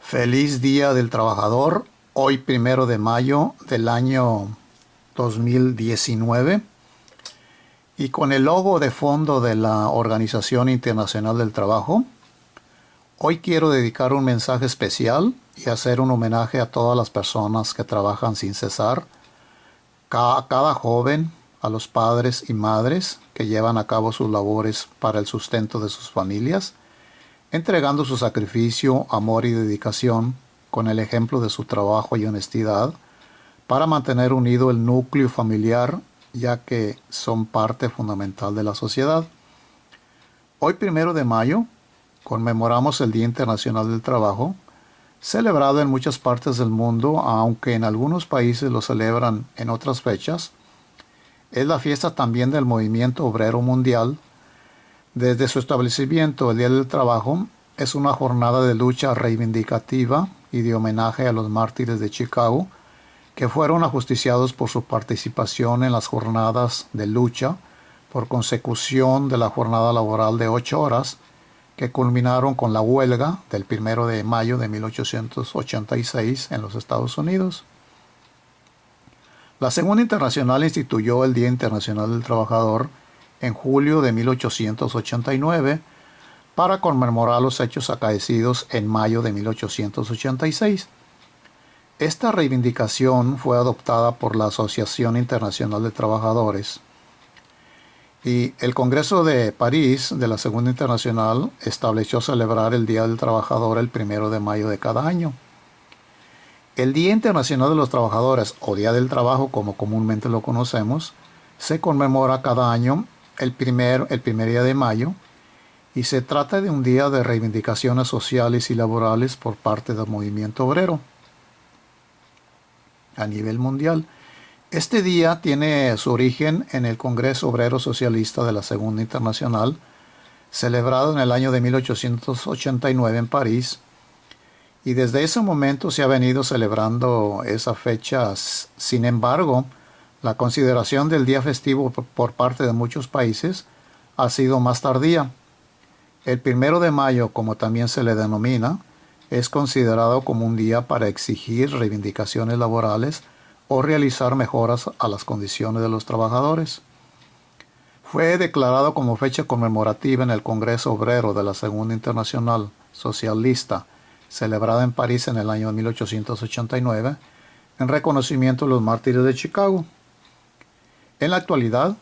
Feliz Día del Trabajador, hoy 1 de mayo del año 2019 y con el logo de fondo de la Organización Internacional del Trabajo. Hoy quiero dedicar un mensaje especial y hacer un homenaje a todas las personas que trabajan sin cesar, a cada joven, a los padres y madres que llevan a cabo sus labores para el sustento de sus familias, entregando su sacrificio, amor y dedicación con el ejemplo de su trabajo y honestidad para mantener unido el núcleo familiar, ya que son parte fundamental de la sociedad. Hoy 1 de mayo conmemoramos el Día Internacional del Trabajo, celebrado en muchas partes del mundo, aunque en algunos países lo celebran en otras fechas. Es la fiesta también del Movimiento Obrero Mundial. Desde su establecimiento, el Día del Trabajo es una jornada de lucha reivindicativa y de homenaje a los mártires de Chicago, que fueron ajusticiados por su participación en las jornadas de lucha por consecución de la jornada laboral de 8 horas, que culminaron con la huelga del 1 de mayo de 1886 en los Estados Unidos. La Segunda Internacional instituyó el Día Internacional del Trabajador en julio de 1889 para conmemorar los hechos acaecidos en mayo de 1886. Esta reivindicación fue adoptada por la Asociación Internacional de Trabajadores y el Congreso de París de la Segunda Internacional estableció celebrar el Día del Trabajador el 1 de mayo de cada año. El Día Internacional de los Trabajadores, o Día del Trabajo como comúnmente lo conocemos, se conmemora cada año el primer día de mayo, y se trata de un día de reivindicaciones sociales y laborales por parte del movimiento obrero a nivel mundial. Este día tiene su origen en el Congreso Obrero Socialista de la Segunda Internacional, celebrado en el año de 1889 en París, y desde ese momento se ha venido celebrando esa fecha. Sin embargo, la consideración del día festivo por parte de muchos países ha sido más tardía. El 1 de mayo, como también se le denomina, es considerado como un día para exigir reivindicaciones laborales o realizar mejoras a las condiciones de los trabajadores. Fue declarado como fecha conmemorativa en el Congreso Obrero de la Segunda Internacional Socialista, celebrada en París en el año 1889, en reconocimiento de los mártires de Chicago. En la actualidad,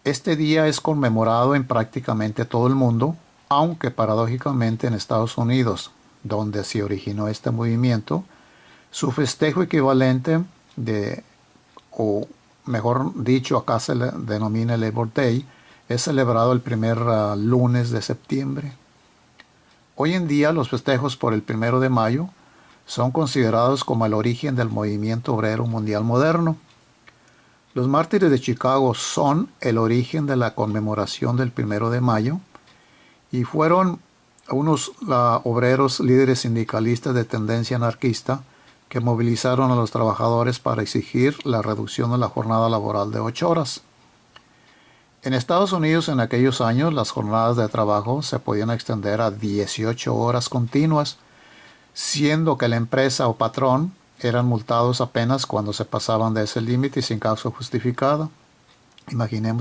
este día es conmemorado en prácticamente todo el mundo, aunque paradójicamente en Estados Unidos, donde se originó este movimiento, su festejo equivalente o mejor dicho, acá se le denomina Labor Day, es celebrado el primer lunes de septiembre. Hoy en día los festejos por el 1 de mayo son considerados como el origen del movimiento obrero mundial moderno. Los mártires de Chicago son el origen de la conmemoración del 1 de mayo y fueron unos obreros líderes sindicalistas de tendencia anarquista que movilizaron a los trabajadores para exigir la reducción de la jornada laboral de 8 horas. En Estados Unidos en aquellos años las jornadas de trabajo se podían extender a 18 horas continuas, siendo que la empresa o patrón eran multados apenas cuando se pasaban de ese límite y sin causa justificada. Imagina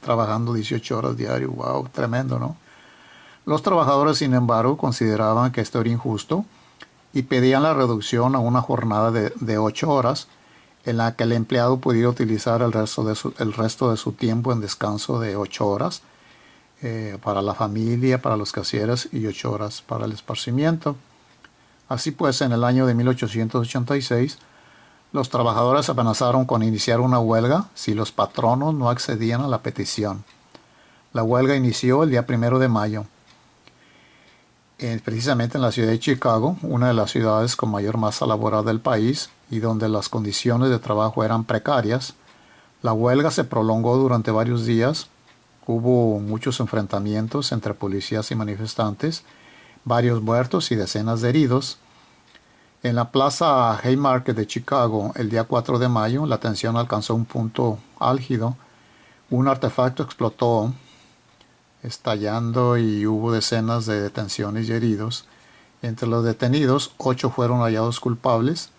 trabajando 18 horas diario, wow, tremendo, ¿no? Los trabajadores, sin embargo, consideraban que esto era injusto y pedían la reducción a una jornada de 8 horas en la que el empleado pudiera utilizar el resto de su tiempo en descanso de 8 horas para la familia, para los quehaceres y 8 horas para el esparcimiento. Así pues, en el año de 1886, los trabajadores amenazaron con iniciar una huelga si los patronos no accedían a la petición. La huelga inició el día 1 de mayo. Precisamente en la ciudad de Chicago, una de las ciudades con mayor masa laboral del país y donde las condiciones de trabajo eran precarias. La huelga se prolongó durante varios días. Hubo muchos enfrentamientos entre policías y manifestantes, varios muertos y decenas de heridos. En la plaza Haymarket de Chicago, el día 4 de mayo, la tensión alcanzó un punto álgido. Un artefacto explotó estallando y hubo decenas de detenciones y heridos, Entre los detenidos, 8 fueron hallados culpables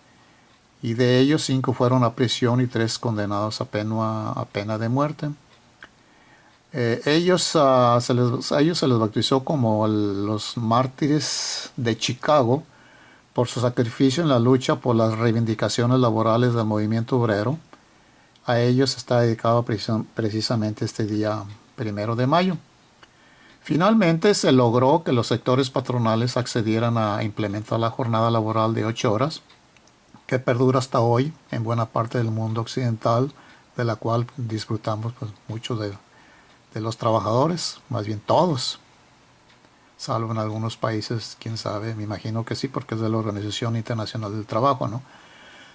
y de ellos 5 fueron a prisión y 3 condenados a pena de muerte. A ellos se les bautizó como los mártires de Chicago por su sacrificio en la lucha por las reivindicaciones laborales del movimiento obrero. A ellos está dedicado precisamente este día 1 de mayo. Finalmente se logró que los sectores patronales accedieran a implementar la jornada laboral de 8 horas, que perdura hasta hoy en buena parte del mundo occidental, de la cual disfrutamos pues, muchos de los trabajadores, más bien todos, salvo en algunos países, quién sabe, me imagino que sí, porque es de la Organización Internacional del Trabajo, ¿no?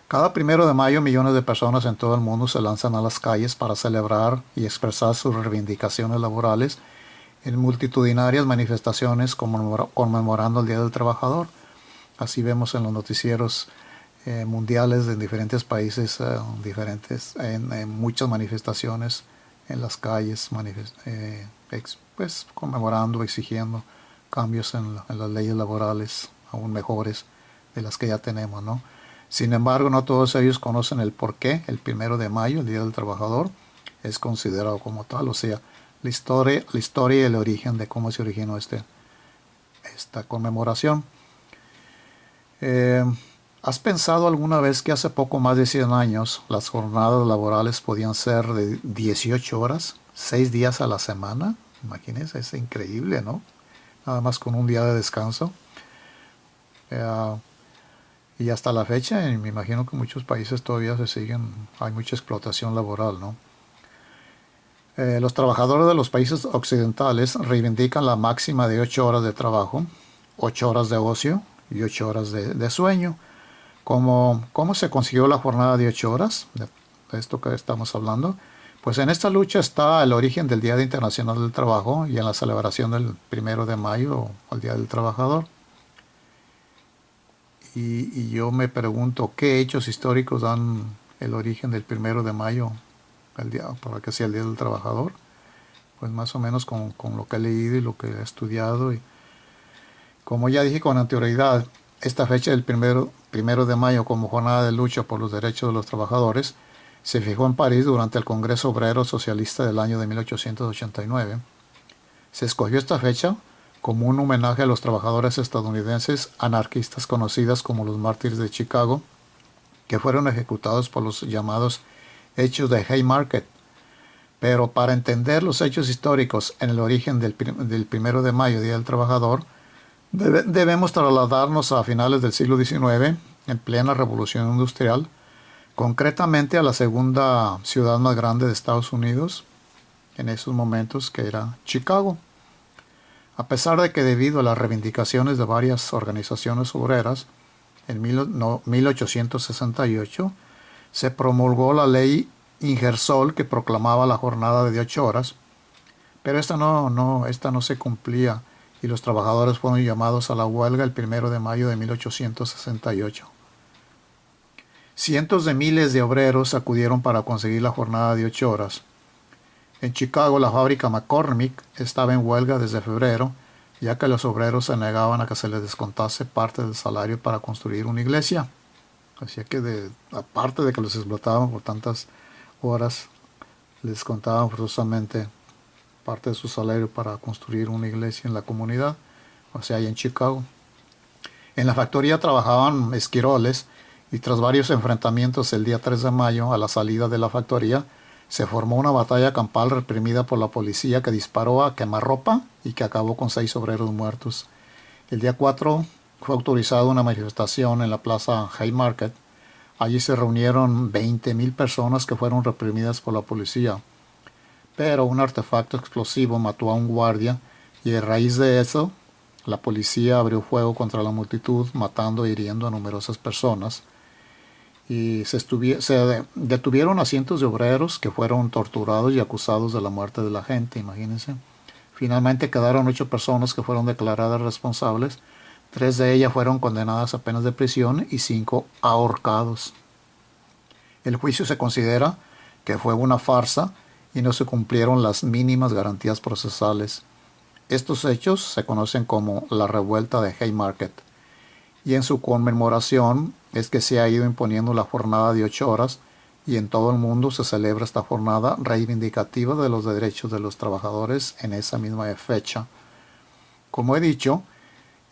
Cada 1 de mayo millones de personas en todo el mundo se lanzan a las calles para celebrar y expresar sus reivindicaciones laborales en multitudinarias manifestaciones conmemorando el Día del Trabajador. Así vemos en los noticieros mundiales en diferentes países, en muchas manifestaciones en las calles, pues conmemorando, exigiendo cambios en las leyes laborales aún mejores de las que ya tenemos, ¿no? Sin embargo, no todos ellos conocen el por qué el 1 de mayo, el Día del Trabajador, es considerado como tal, o sea, la historia y el origen de cómo se originó esta conmemoración. ¿Has pensado alguna vez que hace poco más de 100 años las jornadas laborales podían ser de 18 horas, 6 días a la semana? Imagínense, es increíble, ¿no? Nada más con un día de descanso. Y hasta la fecha, me imagino que en muchos países todavía hay mucha explotación laboral, ¿no? Los trabajadores de los países occidentales reivindican la máxima de 8 horas de trabajo, 8 horas de ocio y 8 horas de sueño. ¿Cómo se consiguió la jornada de 8 horas? De esto que estamos hablando. Pues en esta lucha está el origen del Día Internacional del Trabajo y en la celebración del 1 de mayo, el Día del Trabajador. Y yo me pregunto, ¿qué hechos históricos dan el origen del 1 de mayo, para que sea el Día del Trabajador? Pues más o menos con lo que he leído y lo que he estudiado. Y como ya dije con anterioridad, esta fecha del 1 de mayo como jornada de lucha por los derechos de los trabajadores se fijó en París durante el Congreso Obrero Socialista del año de 1889. Se escogió esta fecha como un homenaje a los trabajadores estadounidenses anarquistas conocidos como los mártires de Chicago, que fueron ejecutados por los llamados hechos de Haymarket. Pero para entender los hechos históricos en el origen del 1 de mayo, Día del Trabajador, debemos trasladarnos a finales del siglo XIX, en plena revolución industrial, concretamente a la segunda ciudad más grande de Estados Unidos, en esos momentos, que era Chicago. A pesar de que debido a las reivindicaciones de varias organizaciones obreras, en 1868 se promulgó la ley Ingersoll que proclamaba la jornada de 8 horas, pero esta no se cumplía y los trabajadores fueron llamados a la huelga el 1 de mayo de 1868. Cientos de miles de obreros acudieron para conseguir la jornada de 8 horas. En Chicago, la fábrica McCormick estaba en huelga desde febrero, ya que los obreros se negaban a que se les descontase parte del salario para construir una iglesia. Así que, aparte de que los explotaban por tantas horas, les descontaban forzosamente parte de su salario para construir una iglesia en la comunidad, o sea, allá en Chicago. En la factoría trabajaban esquiroles y tras varios enfrentamientos el día 3 de mayo, a la salida de la factoría, se formó una batalla campal reprimida por la policía que disparó a quemarropa y que acabó con 6 obreros muertos. El día 4 fue autorizada una manifestación en la plaza Haymarket. Allí se reunieron 20,000 personas que fueron reprimidas por la policía. Pero un artefacto explosivo mató a un guardia y a raíz de eso, la policía abrió fuego contra la multitud, matando e hiriendo a numerosas personas. Y se detuvieron a cientos de obreros que fueron torturados y acusados de la muerte de la gente, imagínense. Finalmente quedaron 8 personas que fueron declaradas responsables. 3 de ellas fueron condenadas a penas de prisión y 5 ahorcados. El juicio se considera que fue una farsa y no se cumplieron las mínimas garantías procesales. Estos hechos se conocen como la revuelta de Haymarket y en su conmemoración es que se ha ido imponiendo la jornada de 8 horas y en todo el mundo se celebra esta jornada reivindicativa de los derechos de los trabajadores en esa misma fecha. Como he dicho,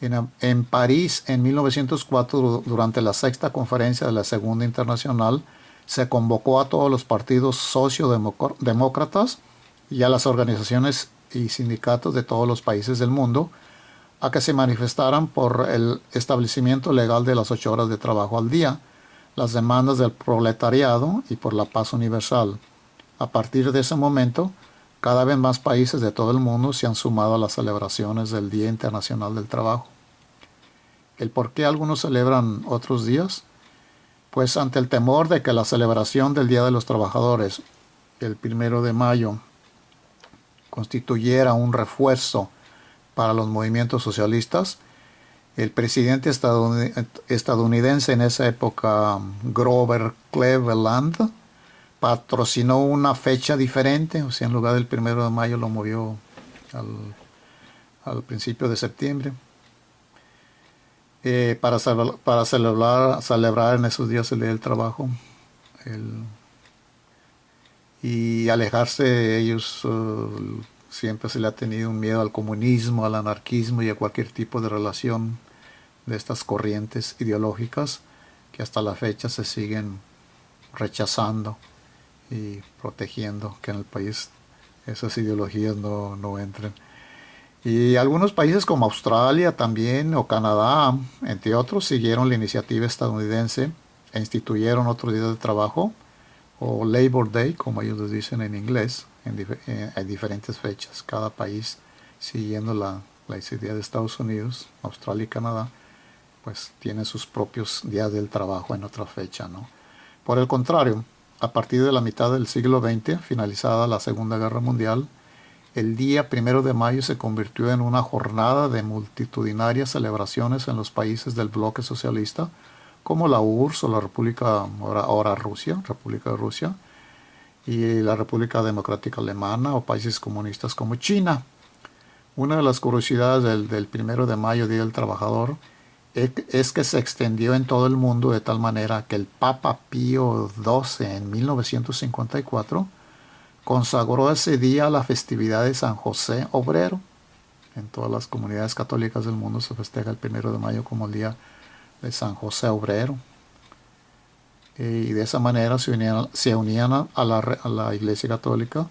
en París en 1904, durante la sexta conferencia de la Segunda Internacional, se convocó a todos los partidos sociodemócratas y a las organizaciones y sindicatos de todos los países del mundo a que se manifestaran por el establecimiento legal de las 8 horas de trabajo al día, las demandas del proletariado y por la paz universal. A partir de ese momento, cada vez más países de todo el mundo se han sumado a las celebraciones del Día Internacional del Trabajo. ¿El por qué algunos celebran otros días? Pues ante el temor de que la celebración del Día de los Trabajadores, el 1 de mayo, constituyera un refuerzo para los movimientos socialistas, el presidente estadounidense en esa época, Grover Cleveland, patrocinó una fecha diferente, o sea, en lugar del 1 de mayo lo movió al principio de septiembre, para celebrar en esos días el Día del Trabajo y alejarse de ellos. Siempre se le ha tenido un miedo al comunismo, al anarquismo y a cualquier tipo de relación de estas corrientes ideológicas que hasta la fecha se siguen rechazando y protegiendo que en el país esas ideologías no entren. Y algunos países como Australia también o Canadá, entre otros, siguieron la iniciativa estadounidense e instituyeron otro día de trabajo, o Labor Day, como ellos les dicen en inglés, en diferentes fechas. Cada país, siguiendo la idea de Estados Unidos, Australia y Canadá, pues tiene sus propios días del trabajo en otra fecha, ¿no? Por el contrario, a partir de la mitad del siglo XX, finalizada la Segunda Guerra Mundial, el día 1 de mayo se convirtió en una jornada de multitudinarias celebraciones en los países del bloque socialista, como la URSS o la República, ahora Rusia, República de Rusia, y la República Democrática Alemana o países comunistas como China. Una de las curiosidades del 1 de mayo, Día del Trabajador, es que se extendió en todo el mundo de tal manera que el Papa Pío XII en 1954 consagró ese día a la festividad de San José Obrero. En todas las comunidades católicas del mundo se festeja el 1 de mayo como el día de San José Obrero. Y de esa manera se unían a la Iglesia Católica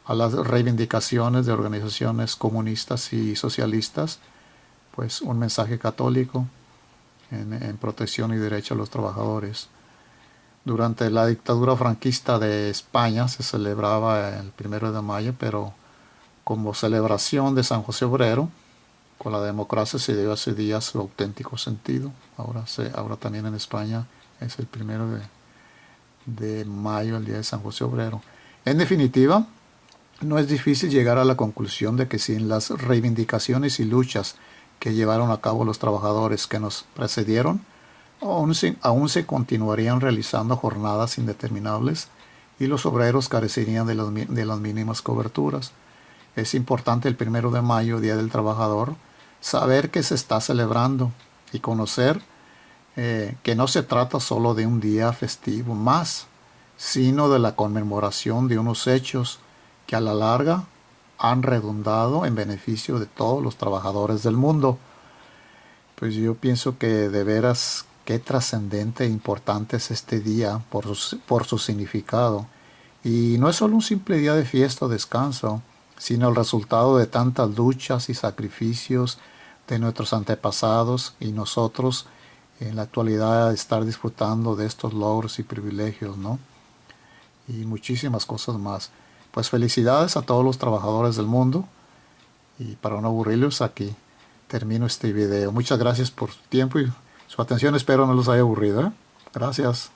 a las reivindicaciones de organizaciones comunistas y socialistas, pues un mensaje católico en protección y derecho a los trabajadores. Durante la dictadura franquista de España se celebraba el 1 de mayo, pero como celebración de San José Obrero, con la democracia se dio ese día su auténtico sentido. Ahora también en España es el 1 de mayo, el día de San José Obrero. En definitiva, no es difícil llegar a la conclusión de que sin las reivindicaciones y luchas que llevaron a cabo los trabajadores que nos precedieron, aún se continuarían realizando jornadas indeterminables y los obreros carecerían de las mínimas coberturas. Es importante el 1 de mayo, Día del Trabajador, saber que se está celebrando y conocer que no se trata solo de un día festivo más, sino de la conmemoración de unos hechos que a la larga han redundado en beneficio de todos los trabajadores del mundo. Pues yo pienso que de veras qué trascendente e importante es este día por su significado. Y no es solo un simple día de fiesta o descanso, sino el resultado de tantas luchas y sacrificios de nuestros antepasados y nosotros en la actualidad estar disfrutando de estos logros y privilegios, ¿no? Y muchísimas cosas más. Pues felicidades a todos los trabajadores del mundo, y para no aburrirlos aquí termino este video. Muchas gracias por su tiempo y su atención, espero no los haya aburrido, ¿eh? Gracias.